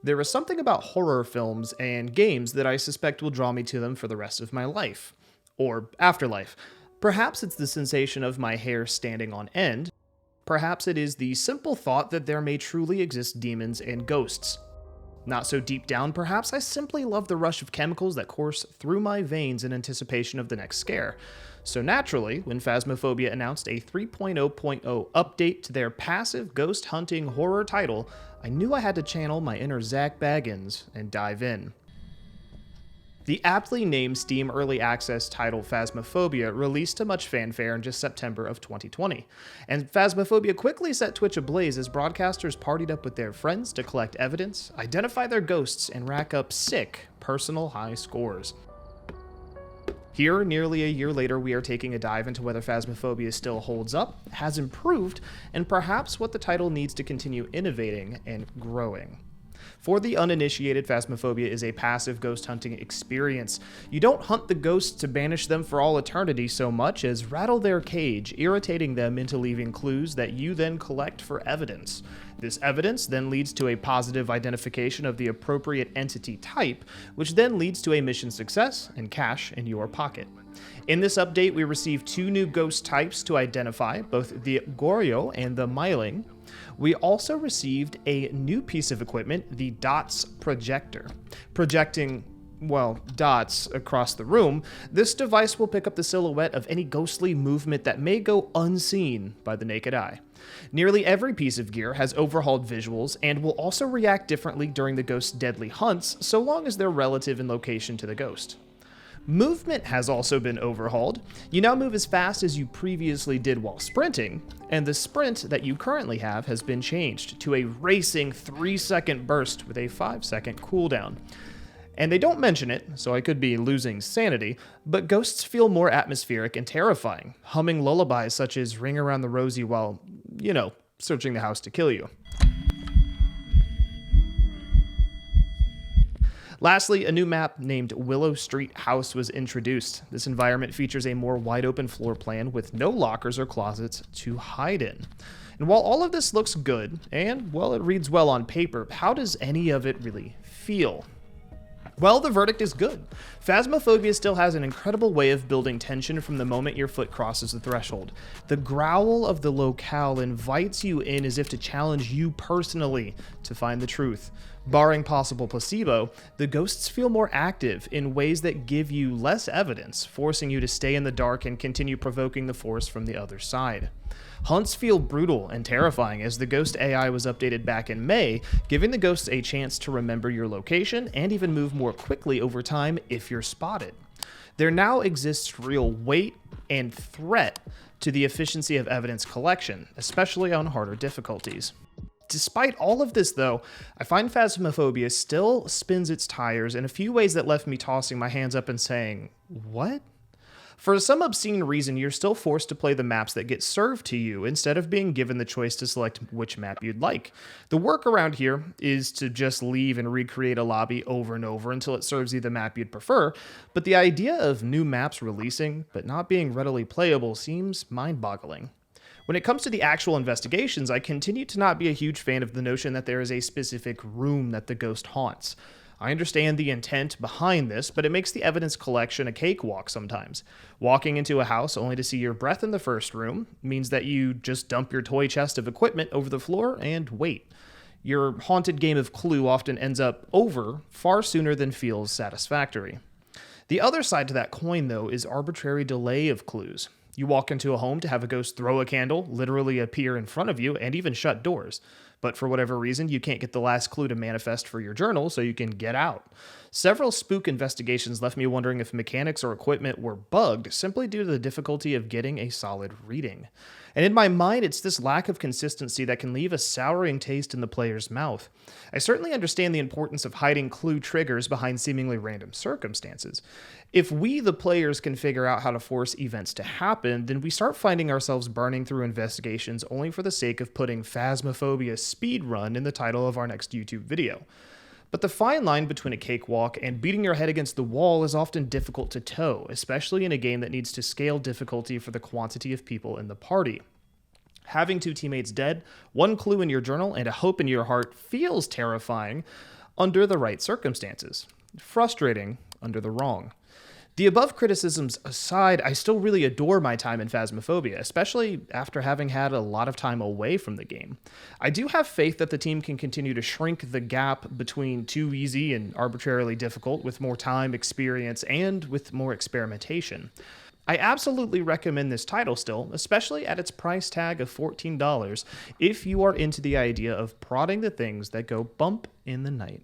There is something about horror films and games that I suspect will draw me to them for the rest of my life. Or afterlife. Perhaps it's the sensation of my hair standing on end. Perhaps it is the simple thought that there may truly exist demons and ghosts. Not so deep down, perhaps I simply love the rush of chemicals that course through my veins in anticipation of the next scare. So naturally, when Phasmophobia announced a 3.0.0 update to their passive ghost hunting horror title, I knew I had to channel my inner Zach Baggins and dive in. The aptly named Steam Early Access title Phasmophobia released to much fanfare in just September of 2020, and Phasmophobia quickly set Twitch ablaze as broadcasters partied up with their friends to collect evidence, identify their ghosts, and rack up sick, personal high scores. Here, nearly a year later, we are taking a dive into whether Phasmophobia still holds up, has improved, and perhaps what the title needs to continue innovating and growing. For the uninitiated, Phasmophobia is a passive ghost hunting experience. You don't hunt the ghosts to banish them for all eternity so much as rattle their cage, irritating them into leaving clues that you then collect for evidence. This evidence then leads to a positive identification of the appropriate entity type, which then leads to a mission success and cash in your pocket. In this update, we received 2 new ghost types to identify, both the Goryo and the Myling. We also received a new piece of equipment, the DOT Projector. Projecting, well, dots across the room, this device will pick up the silhouette of any ghostly movement that may go unseen by the naked eye. Nearly every piece of gear has overhauled visuals and will also react differently during the ghost's deadly hunts, so long as they're relative in location to the ghost. Movement has also been overhauled. You now move as fast as you previously did while sprinting, and the sprint that you currently have has been changed to a racing 3-second burst with a 5-second cooldown. And they don't mention it, so I could be losing sanity, but ghosts feel more atmospheric and terrifying, humming lullabies such as Ring Around the Rosie while, searching the house to kill you. Lastly, a new map named Willow Street House was introduced. This environment features a more wide-open floor plan with no lockers or closets to hide in. And while all of this looks good, and, well, it reads well on paper, how does any of it really feel? Well, the verdict is good. Phasmophobia still has an incredible way of building tension from the moment your foot crosses the threshold. The growl of the locale invites you in as if to challenge you personally to find the truth. Barring possible placebo, the ghosts feel more active in ways that give you less evidence, forcing you to stay in the dark and continue provoking the force from the other side. Hunts feel brutal and terrifying as the ghost AI was updated back in May, giving the ghosts a chance to remember your location and even move more quickly over time if you're spotted. There now exists real weight and threat to the efficiency of evidence collection, especially on harder difficulties. Despite all of this, though, I find Phasmophobia still spins its tires in a few ways that left me tossing my hands up and saying, "What?" For some obscene reason, you're still forced to play the maps that get served to you instead of being given the choice to select which map you'd like. The workaround here is to just leave and recreate a lobby over and over until it serves you the map you'd prefer, but the idea of new maps releasing but not being readily playable seems mind-boggling. When it comes to the actual investigations, I continue to not be a huge fan of the notion that there is a specific room that the ghost haunts. I understand the intent behind this, but it makes the evidence collection a cakewalk sometimes. Walking into a house only to see your breath in the first room means that you just dump your toy chest of equipment over the floor and wait. Your haunted game of Clue often ends up over far sooner than feels satisfactory. The other side to that coin, though, is arbitrary delay of clues. You walk into a home to have a ghost throw a candle, literally appear in front of you, and even shut doors. But for whatever reason, you can't get the last clue to manifest for your journal, so you can get out. Several spook investigations left me wondering if mechanics or equipment were bugged simply due to the difficulty of getting a solid reading. And in my mind, it's this lack of consistency that can leave a souring taste in the player's mouth. I certainly understand the importance of hiding clue triggers behind seemingly random circumstances. If we, the players, can figure out how to force events to happen, then we start finding ourselves burning through investigations only for the sake of putting Phasmophobia speedrun in the title of our next YouTube video. But the fine line between a cakewalk and beating your head against the wall is often difficult to toe, especially in a game that needs to scale difficulty for the quantity of people in the party. Having 2 teammates dead, 1 clue in your journal, and a hope in your heart feels terrifying. under the right circumstances, frustrating under the wrong. The above criticisms aside, I still really adore my time in Phasmophobia, especially after having had a lot of time away from the game. I do have faith that the team can continue to shrink the gap between too easy and arbitrarily difficult with more time, experience, and with more experimentation. I absolutely recommend this title still, especially at its price tag of $14, if you are into the idea of prodding the things that go bump in the night.